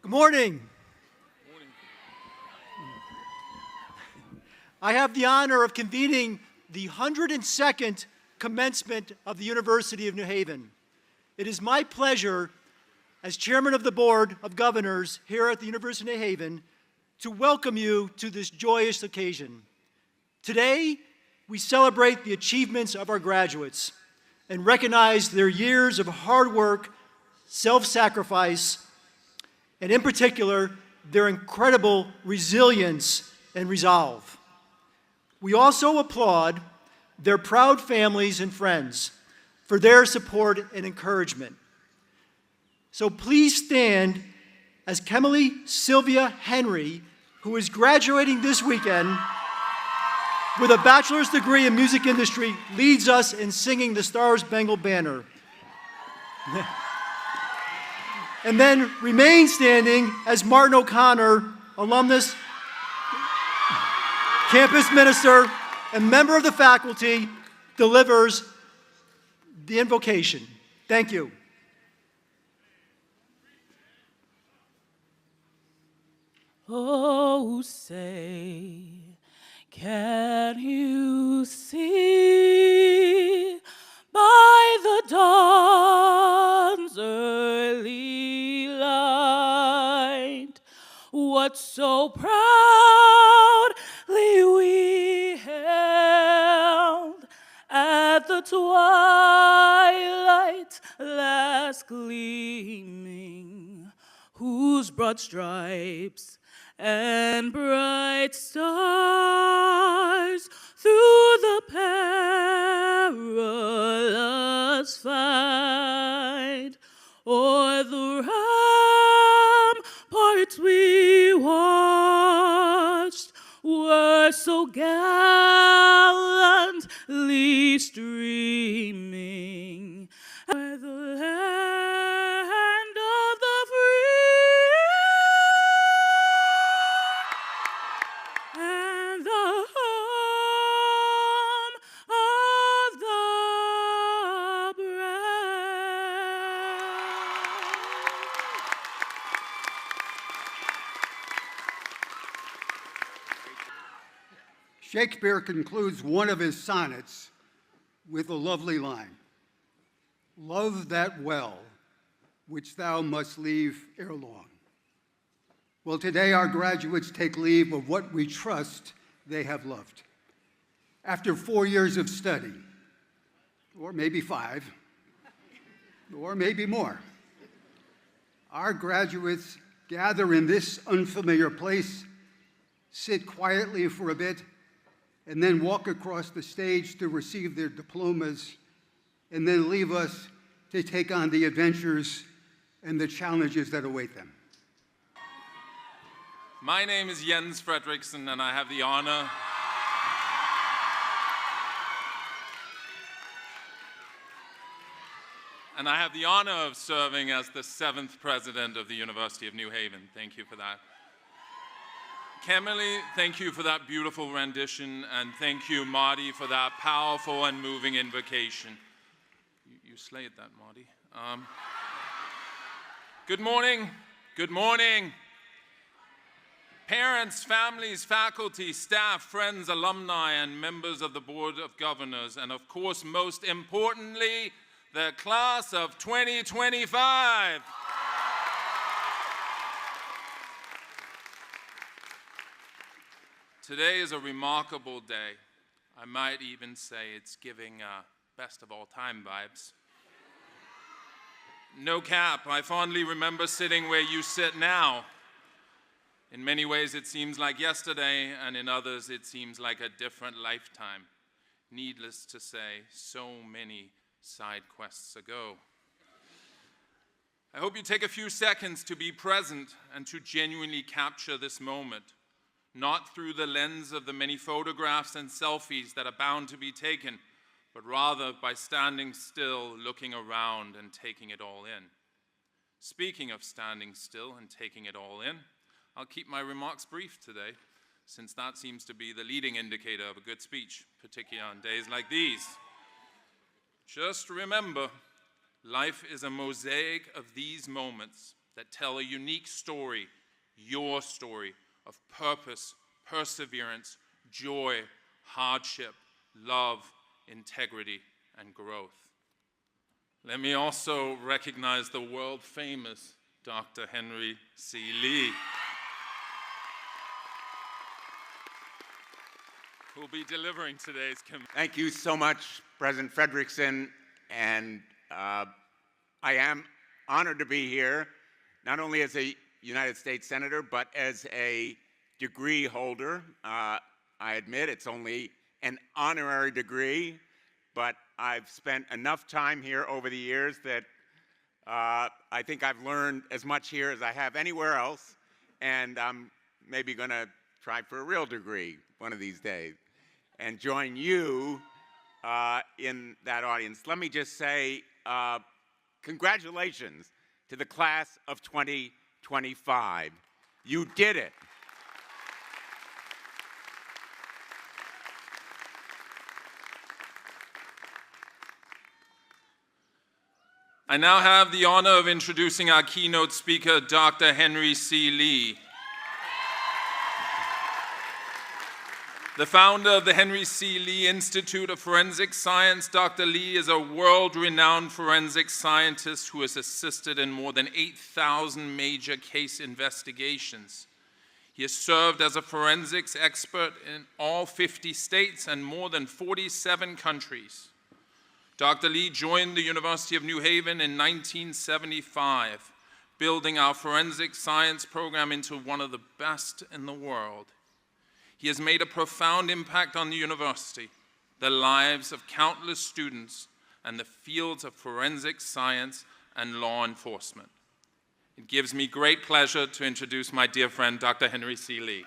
Good morning. I have the honor of convening the 102nd commencement of the University of New Haven. It is my pleasure, as Chairman of the Board of Governors here at the University of New Haven, to welcome you to this joyous occasion. Today, we celebrate the achievements of our graduates and recognize their years of hard work, self-sacrifice, and in particular, their incredible resilience and resolve. We also applaud their proud families and friends for their support and encouragement. So please stand as Kemily Sylvia Henry, who is graduating this weekend with a bachelor's degree in music industry, leads us in singing the Star-Spangled Banner. And then remain standing as Martin O'Connor, alumnus, campus minister, and member of the faculty, delivers the invocation. Thank you. Oh, say, can you see by the dawn's early light what so proudly we hailed at the twilight's last gleaming, whose broad stripes and bright stars through the perilous fight o'er the ramparts we watched were so gallantly streaming o'er the land of the free and the home of the brave. Shakespeare concludes one of his sonnets with a lovely line. Love that well, which thou must leave ere long. Well, today our graduates take leave of what we trust they have loved. After 4 years of study, or maybe 5, or maybe more, our graduates gather in this unfamiliar place, sit quietly for a bit, and then walk across the stage to receive their diplomas, and then leave us to take on the adventures and the challenges that await them. My name is Jens Fredriksson, and I have the honor of serving as the 7th president of the University of New Haven. Thank you for that. Kemily, thank you for that beautiful rendition, and thank you, Marty, for that powerful and moving invocation. You slayed that, Marty. Good morning. Good morning. Parents, families, faculty, staff, friends, alumni, and members of the Board of Governors, and of course, most importantly, the class of 2025. Today is a remarkable day. I might even say it's giving best of all time vibes. No cap, I fondly remember sitting where you sit now. In many ways, it seems like yesterday, and in others, it seems like a different lifetime. Needless to say, so many side quests ago. I hope you take a few seconds to be present and to genuinely capture this moment, not through the lens of the many photographs and selfies that are bound to be taken, but rather by standing still, looking around, and taking it all in. Speaking of standing still and taking it all in, I'll keep my remarks brief today, since that seems to be the leading indicator of a good speech, particularly on days like these. Just remember, life is a mosaic of these moments that tell a unique story, your story, of purpose, perseverance, joy, hardship, love, integrity, and growth. Let me also recognize the world-famous Dr. Henry C. Lee, who will be delivering today's commencement. Thank you so much, President Frederickson, and I am honored to be here, not only as a United States Senator, but as a degree holder. I admit it's only an honorary degree, but I've spent enough time here over the years that I think I've learned as much here as I have anywhere else, and I'm maybe going to try for a real degree one of these days and join you in that audience. Let me just say congratulations to the class of 2025. You did it. I now have the honor of introducing our keynote speaker, Dr. Henry C. Lee. The founder of the Henry C. Lee Institute of Forensic Science, Dr. Lee is a world-renowned forensic scientist who has assisted in more than 8,000 major case investigations. He has served as a forensics expert in all 50 states and more than 47 countries. Dr. Lee joined the University of New Haven in 1975, building our forensic science program into one of the best in the world. He has made a profound impact on the university, the lives of countless students, and the fields of forensic science and law enforcement. It gives me great pleasure to introduce my dear friend, Dr. Henry C. Lee.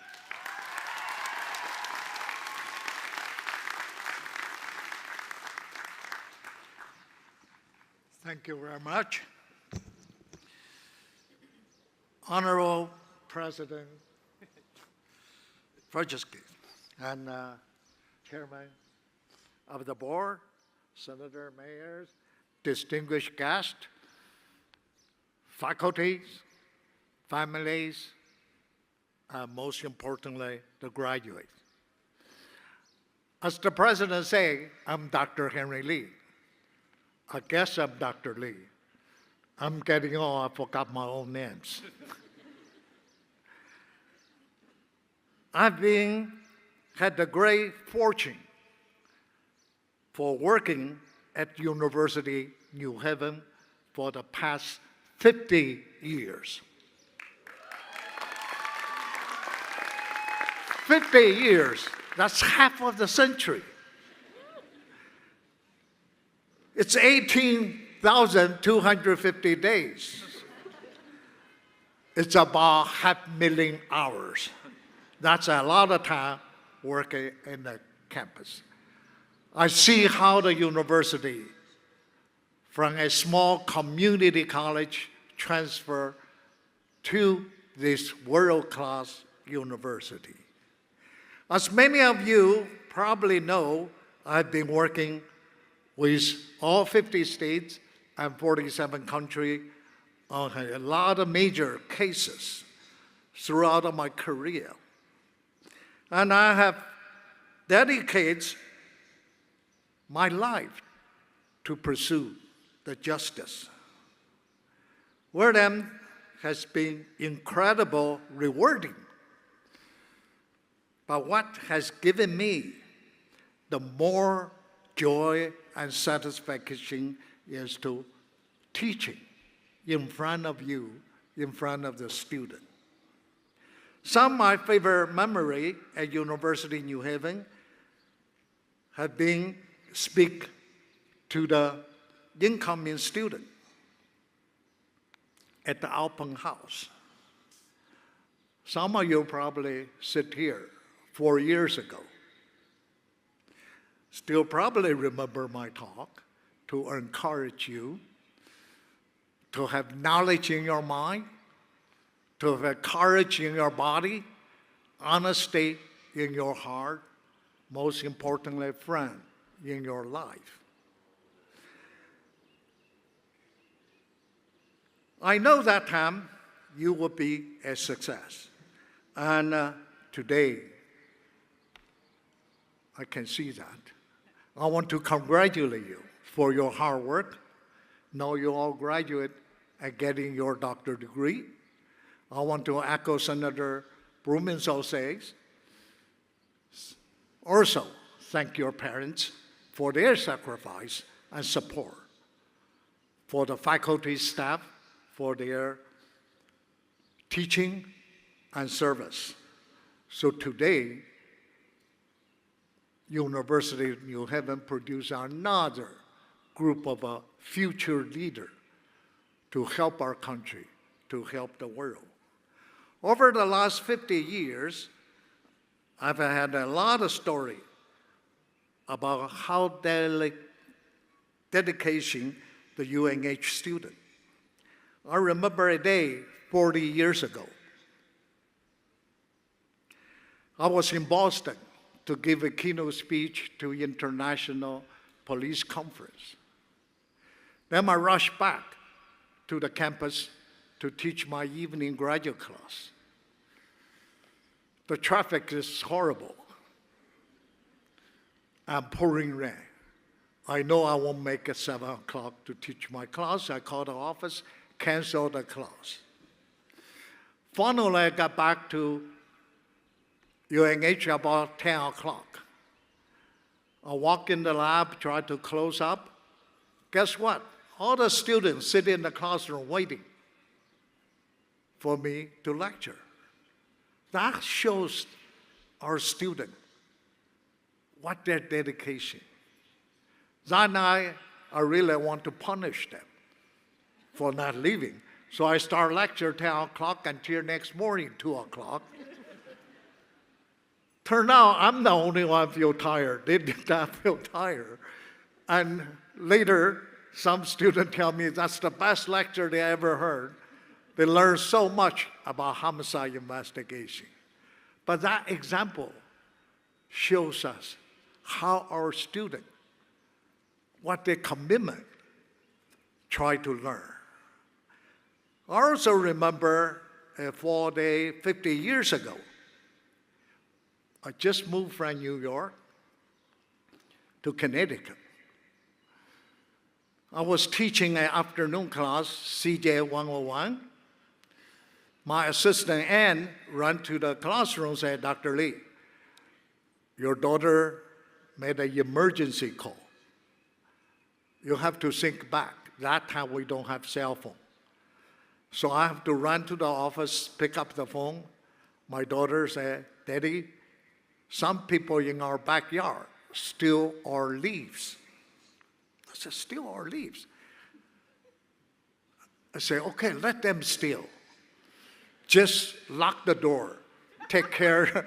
Thank you very much. Honorable President Frederickson and Chairman of the Board, Senator, Mayors, distinguished guests, faculties, families, and most importantly, the graduates. As the President said, I'm Dr. Henry Lee. I guess I'm Dr. Lee. I'm getting old, I forgot my own names. I've had the great fortune for working at University New Haven for the past 50 years. 50 years, that's half of the century. It's 18,250 days. It's about 500,000 hours. That's a lot of time working in the campus. I see how the university, from a small community college, transfer to this world-class university. As many of you probably know, I've been working with all 50 states and 47 countries on a lot of major cases throughout my career. And I have dedicated my life to pursue the justice. Where them has been incredible rewarding. But what has given me the more joy and satisfaction is to teaching in front of you, in front of the student. Some of my favorite memory at University of New Haven have been speak to the incoming student at the open house. Some of you probably sit here 4 years ago. Still probably remember my talk to encourage you to have knowledge in your mind, to have courage in your body, honesty in your heart, most importantly, friend in your life. I know that time you will be a success. And today, I can see that. I want to congratulate you for your hard work. Now you all graduate and getting your doctorate degree. I want to echo Senator Blumenthal says. Also, thank your parents for their sacrifice and support, for the faculty staff, for their teaching and service. So today, University of New Haven produced another group of future leaders to help our country, to help the world. Over the last 50 years, I've had a lot of story about how dedication the UNH student. I remember a day 40 years ago. I was in Boston to give a keynote speech to International Police Conference. Then I rushed back to the campus to teach my evening graduate class. The traffic is horrible and pouring rain. I know I won't make it 7 o'clock to teach my class. I called the office, canceled the class. Finally, I got back to UNH about 10 o'clock. I walk in the lab, try to close up. Guess what? All the students sit in the classroom waiting for me to lecture. That shows our students what their dedication. That night, I really want to punish them for not leaving. So I start lecture 10 o'clock until next morning, 2 o'clock. Turned out I'm the only one feel tired. They did not feel tired. And later, some students tell me that's the best lecture they ever heard. They learned so much about homicide investigation. But that example shows us how our students, what their commitment, try to learn. I also remember a fall day 50 years ago. I just moved from New York to Connecticut. I was teaching an afternoon class, CJ 101. My assistant, Ann, ran to the classroom and said, Dr. Lee, your daughter made an emergency call. You have to think back. That time we don't have cell phone. So I have to run to the office, pick up the phone. My daughter said, Daddy, some people in our backyard steal our leaves. I said, steal our leaves? I said, okay, let them steal. Just lock the door. Take care of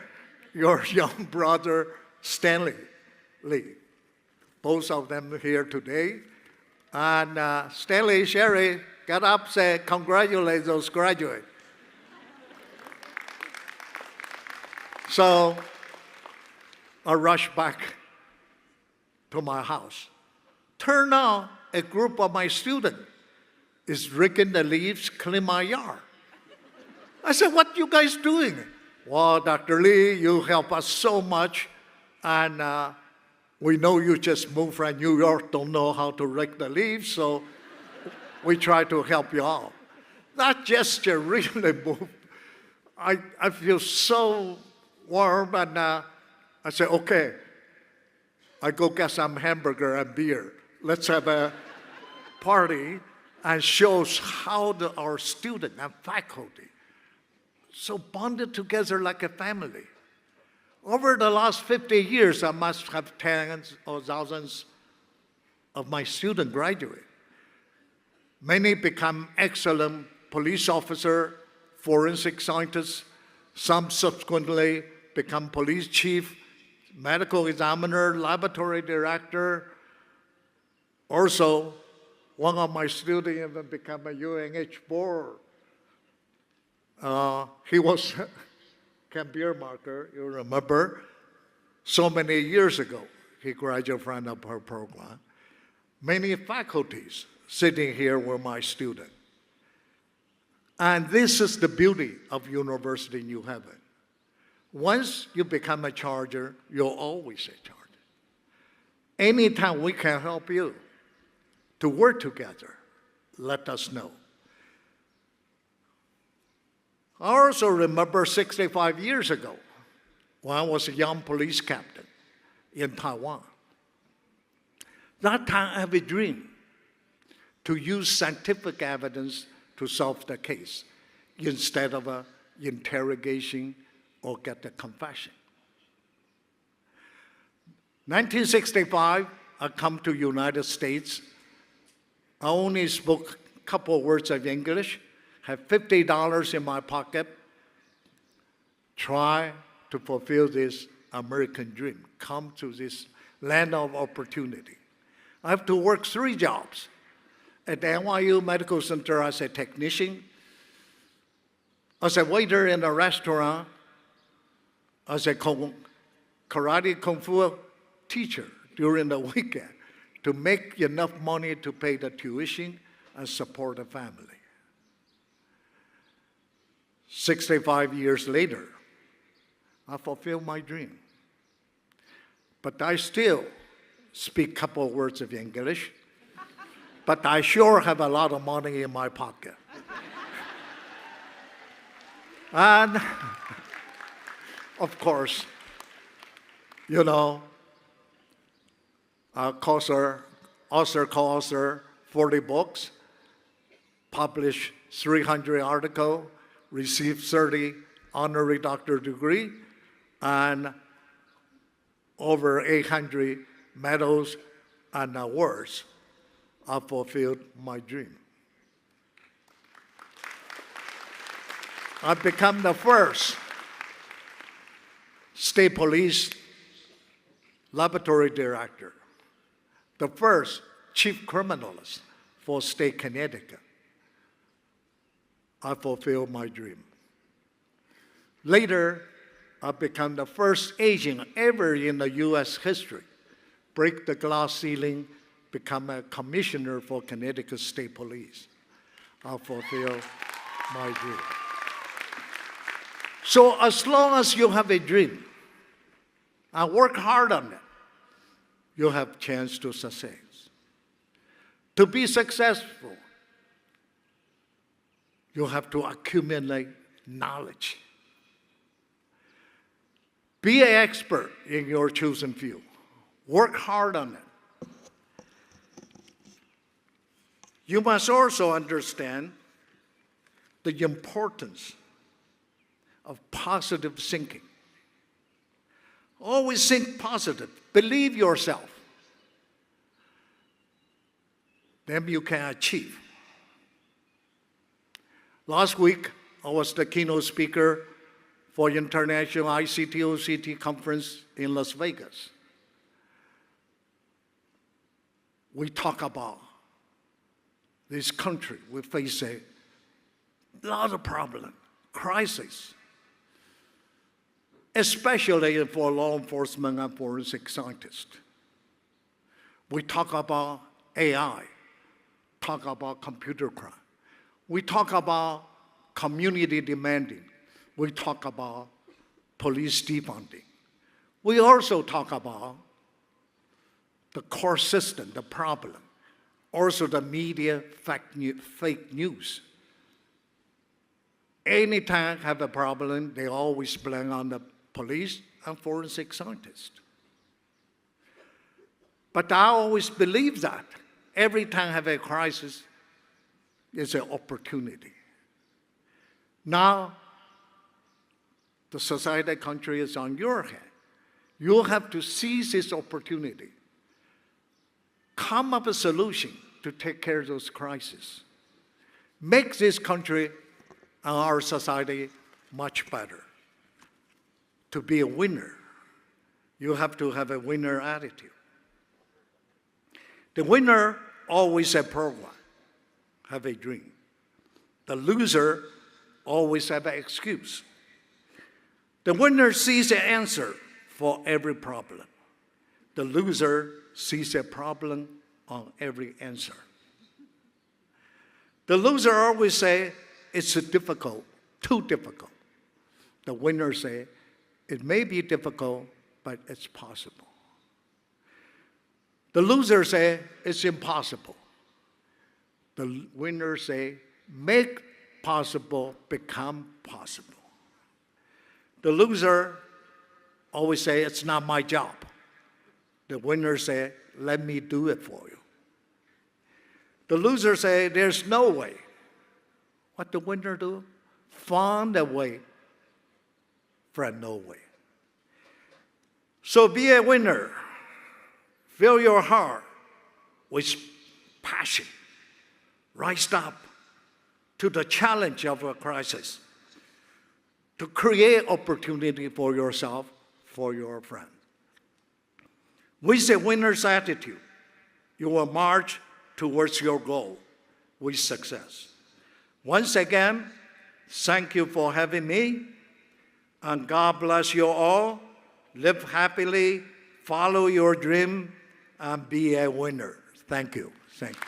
your young brother, Stanley Lee. Both of them here today. And Stanley, Sherry, got up, said, congratulate those graduates. So I rushed back to my house. Turn out a group of my students is raking the leaves, clean my yard. I said, what you guys doing? Well, Dr. Lee, you help us so much, and we know you just moved from New York, don't know how to rake the leaves, so we try to help you out. That gesture really moved. I feel so warm, and I said, okay, I go get some hamburger and beer. Let's have a party and shows how our students and faculty so bonded together like a family. Over the last 50 years, I must have tens or thousands of my students graduate. Many become excellent police officers, forensic scientists. Some subsequently become police chief, medical examiner, laboratory director. Also, one of my students even became a UNH board. He was Ken Biermarker, you remember, so many years ago. He graduated from our program. Many faculties sitting here were my students. And this is the beauty of University of New Haven. Once you become a charger, you're always a charger. Anytime we can help you to work together, let us know. I also remember 65 years ago when I was a young police captain in Taiwan. That time I have a dream to use scientific evidence to solve the case instead of an interrogation or get a confession. 1965, I come to United States. I only spoke a couple words of English, had $50 in my pocket, try to fulfill this American dream, come to this land of opportunity. I have to work 3 jobs. At the NYU Medical Center as a technician, as a waiter in a restaurant, as a karate kung fu teacher during the weekend to make enough money to pay the tuition and support the family. 65 years later, I fulfilled my dream. But I still speak a couple words of English, but I sure have a lot of money in my pocket. And of course, you know, author, 40 books, published 300 articles, received 30 honorary doctorate degree, and over 800 medals and awards. I fulfilled my dream. I've become the first state police laboratory director, the first chief criminalist for state Connecticut. I fulfilled my dream. Later, I became the first Asian ever in the U.S. history, break the glass ceiling, become a commissioner for Connecticut State Police. I fulfilled my dream. So as long as you have a dream and work hard on it, you have a chance to succeed. To be successful, you have to accumulate knowledge. Be an expert in your chosen field. Work hard on it. You must also understand the importance of positive thinking. Always think positive. Believe yourself. Then you can achieve. Last week, I was the keynote speaker for International ICT-OCT Conference in Las Vegas. We talk about this country. We face a lot of problems, crises, especially for law enforcement and forensic scientists. We talk about AI, talk about computer crime. We talk about community demanding. We talk about police defunding. We also talk about the core system, the problem, also the media fake news. Anytime I have a problem, they always blame on the police and forensic scientists. But I always believe that every time I have a crisis, it's an opportunity. Now, the society, country is on your hand. You have to seize this opportunity. Come up with a solution to take care of those crises. Make this country and our society much better. To be a winner, you have to have a winner attitude. The winner always have a program, have a dream. The loser always have an excuse. The winner sees an answer for every problem. The loser sees a problem on every answer. The loser always say, it's difficult, too difficult. The winner say, it may be difficult, but it's possible. The loser say, it's impossible. The winner say, make possible become possible. The loser always say, it's not my job. The winner say, let me do it for you. The loser say, there's no way. What the winner do? Find a way for a no way. So be a winner. Fill your heart with passion. Rise up to the challenge of a crisis, to create opportunity for yourself, for your friend. With a winner's attitude, you will march towards your goal with success. Once again, thank you for having me, and God bless you all. Live happily, follow your dream, and be a winner. Thank you. Thank you.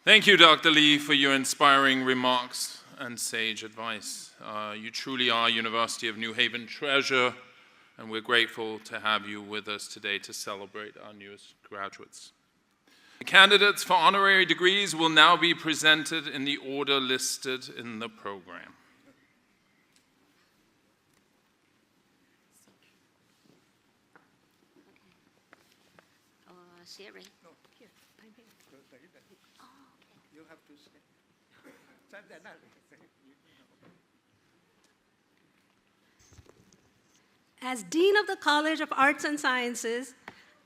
Thank you, Dr. Lee, for your inspiring remarks and sage advice. You truly are University of New Haven treasure, and we're grateful to have you with us today to celebrate our newest graduates. The candidates for honorary degrees will now be presented in the order listed in the program. Sherry. No, here, I'm here. Oh, okay. You have to stay. As Dean of the College of Arts and Sciences,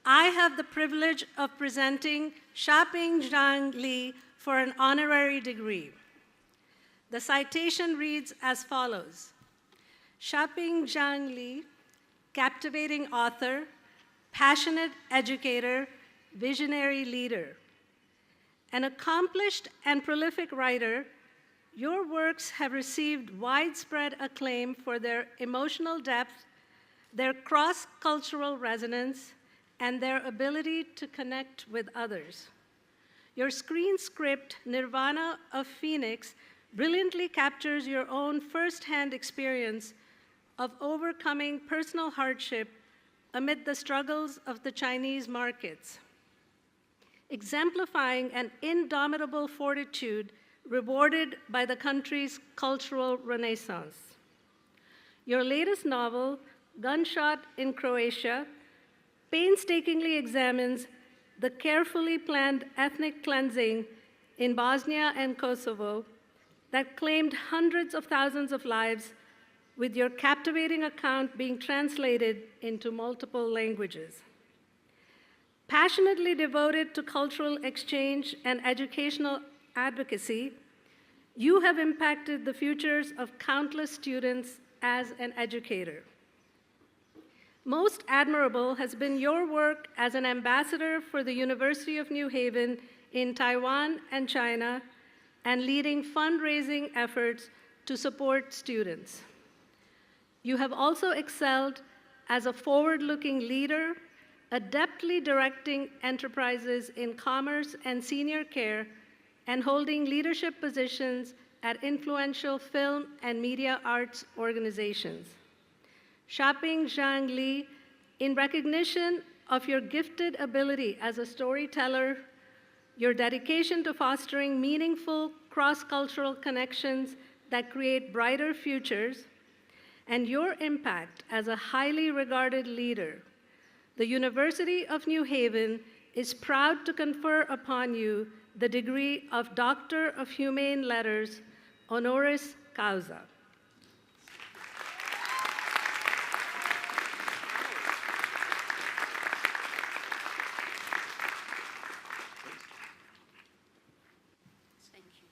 I have the privilege of presenting Xiaping Jiang Li for an honorary degree. The citation reads as follows: Xiaping Jiang Li, captivating author, passionate educator, visionary leader. An accomplished and prolific writer, your works have received widespread acclaim for their emotional depth, their cross-cultural resonance, and their ability to connect with others. Your screen script, Nirvana of Phoenix, brilliantly captures your own firsthand experience of overcoming personal hardship amid the struggles of the Chinese markets, exemplifying an indomitable fortitude rewarded by the country's cultural renaissance. Your latest novel, Gunshot in Croatia, painstakingly examines the carefully planned ethnic cleansing in Bosnia and Kosovo that claimed hundreds of thousands of lives, with your captivating account being translated into multiple languages. Passionately devoted to cultural exchange and educational advocacy, you have impacted the futures of countless students as an educator. Most admirable has been your work as an ambassador for the University of New Haven in Taiwan and China, and leading fundraising efforts to support students. You have also excelled as a forward-looking leader, adeptly directing enterprises in commerce and senior care, and holding leadership positions at influential film and media arts organizations. Xiaping Jiang Li, in recognition of your gifted ability as a storyteller, your dedication to fostering meaningful cross-cultural connections that create brighter futures, and your impact as a highly regarded leader, the University of New Haven is proud to confer upon you the degree of Doctor of Humane Letters, honoris causa. Thank you.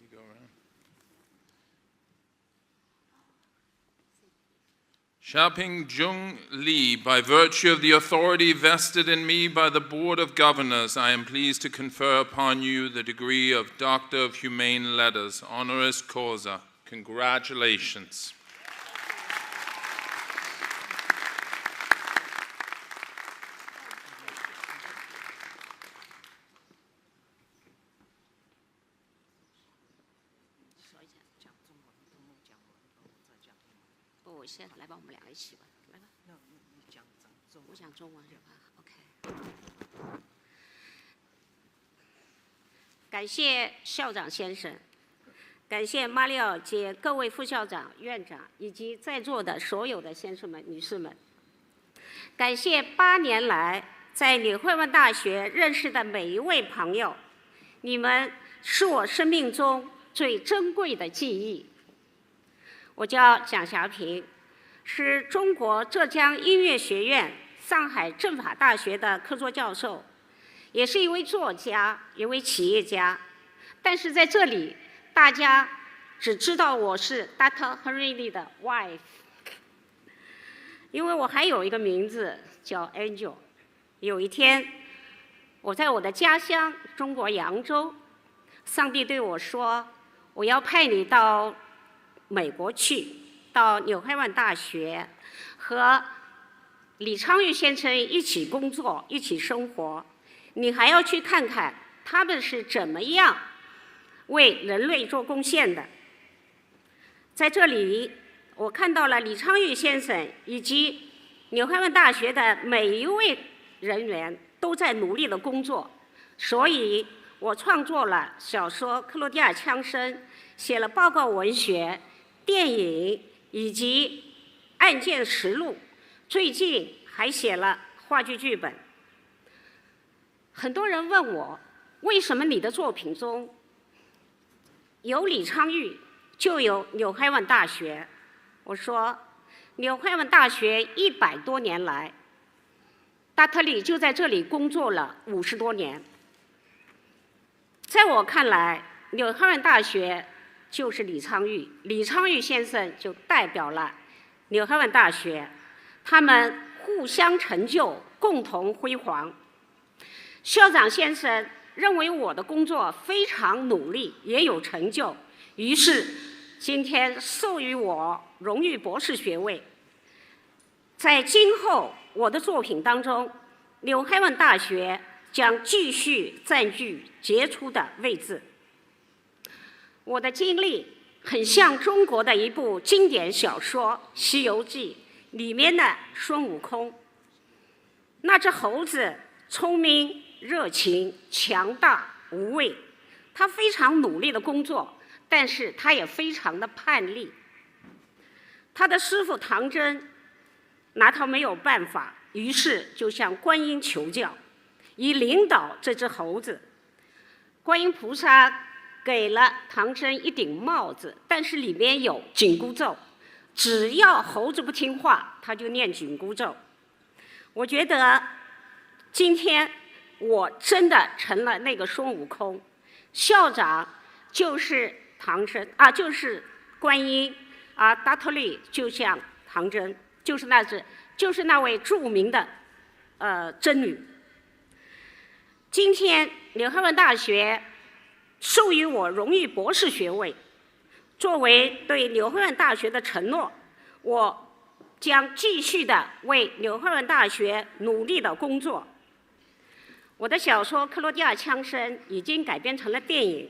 You go around. Xiaping Jiang Li, by virtue of the authority vested in me by the Board of Governors, I am pleased to confer upon you the degree of Doctor of Humane Letters, honoris causa. Congratulations. 先来吧，我们两个一起吧，来吧。我讲中文是吧 ？OK。感谢校长先生，感谢马里奥及各位副校长、院长以及在座的所有的先生们、女士们。感谢8年来在纽惠文大学认识的每一位朋友，你们是我生命中最珍贵的记忆。我叫蒋霞平，是中国浙江音乐学院、上海政法大学的客座教授，也是一位作家、一位企业家。但是在这里，大家只知道我是 Dr. Henry 的 wife， 因为我还有一个名字叫 Angel。有一天，我在我的家乡中国扬州，上帝对我说：“我要派你到美国去，到纽黑文大学，和李昌钰先生一起工作，一起生活。你还要去看看他们是怎么样为人类做贡献的。”在这里，我看到了李昌钰先生以及纽黑文大学的每一位人员都在努力的工作，所以我创作了小说《克罗地亚枪声》，写了报告文学、电影以及案件实录，最近还写了话剧剧本。很多人问我，为什么你的作品中有李昌钰就有纽黑文大学？我说，纽黑文大学100多年来，达特里就在这里工作了50多年。在我看来，纽黑文大学就是李昌钰，李昌钰先生就代表了纽黑文大学，他们互相成就，共同辉煌。校长先生认为我的工作非常努力，也有成就，于是今天授予我荣誉博士学位。在今后我的作品当中，纽黑文大学将继续占据杰出的位置。我的经历很像中国的一部经典小说《西游记》里面的孙悟空。那只猴子聪明、热情、强大、无畏，他非常努力的工作，但是他也非常的叛逆。他的师傅唐真拿他没有办法，于是就向观音求教，以领导这只猴子。观音菩萨给了唐真一顶帽子，但是里面有紧箍咒，只要猴子不听话，他就念紧箍咒。我觉得今天我真的成了那个孙悟空，校长就是唐僧啊，就是观音啊，达特利就像唐真，就是那位著名的真女。今天纽黑文大学授予我荣誉博士学位，作为对纽黑文大学的承诺，我将继续的为纽黑文大学努力的工作。我的小说《克罗地亚枪声》已经改编成了电影，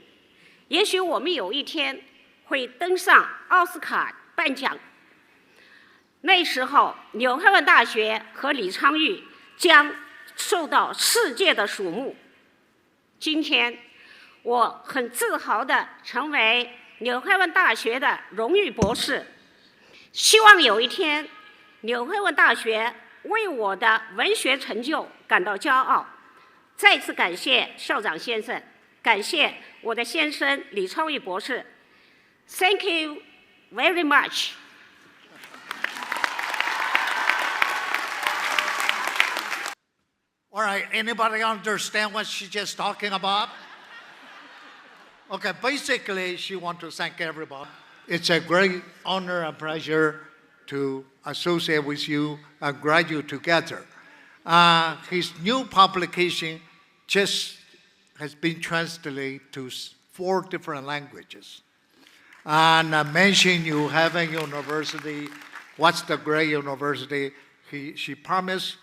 也许我们有一天会登上奥斯卡颁奖，那时候纽黑文大学和李昌钰将受到世界的瞩目。今天我很自豪地成为纽黑文大学的荣誉博士，希望有一天纽黑文大学为我的文学成就感到骄傲。再次感谢校长先生，感谢我的先生李昌钰博士。Thank you very much. All right, anybody understand what she's just talking about? Okay, basically, she wants to thank everybody. It's a great honor and pleasure to associate with you and graduate together. His new publication just has been translated to 4 different languages. And I mentioned you having university, what's the great university? She promised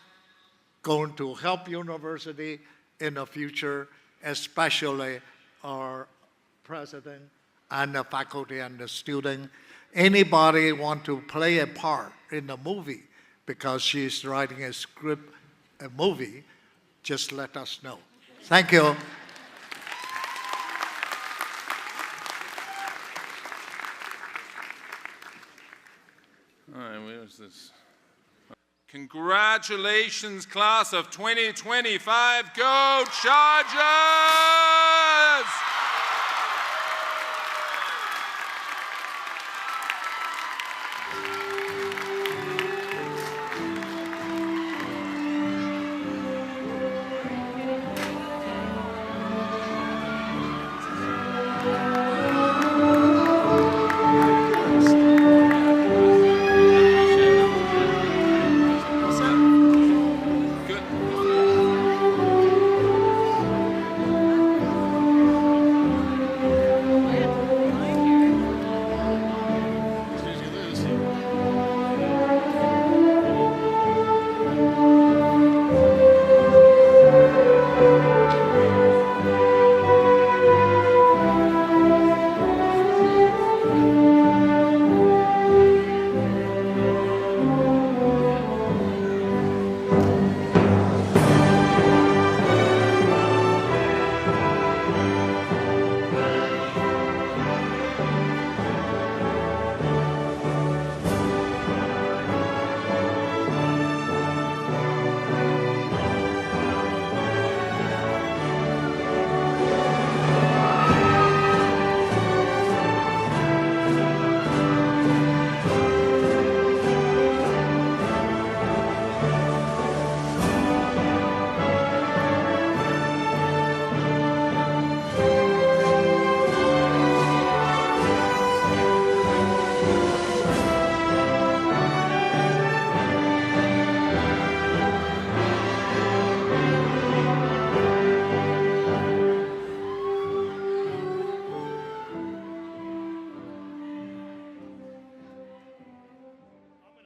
going to help university in the future, especially our president and the faculty and the student. anybody want to play a part in the movie because she's writing a script, a movie, just let us know. Thank you. All right, where's this? Congratulations, class of 2025. Go Chargers!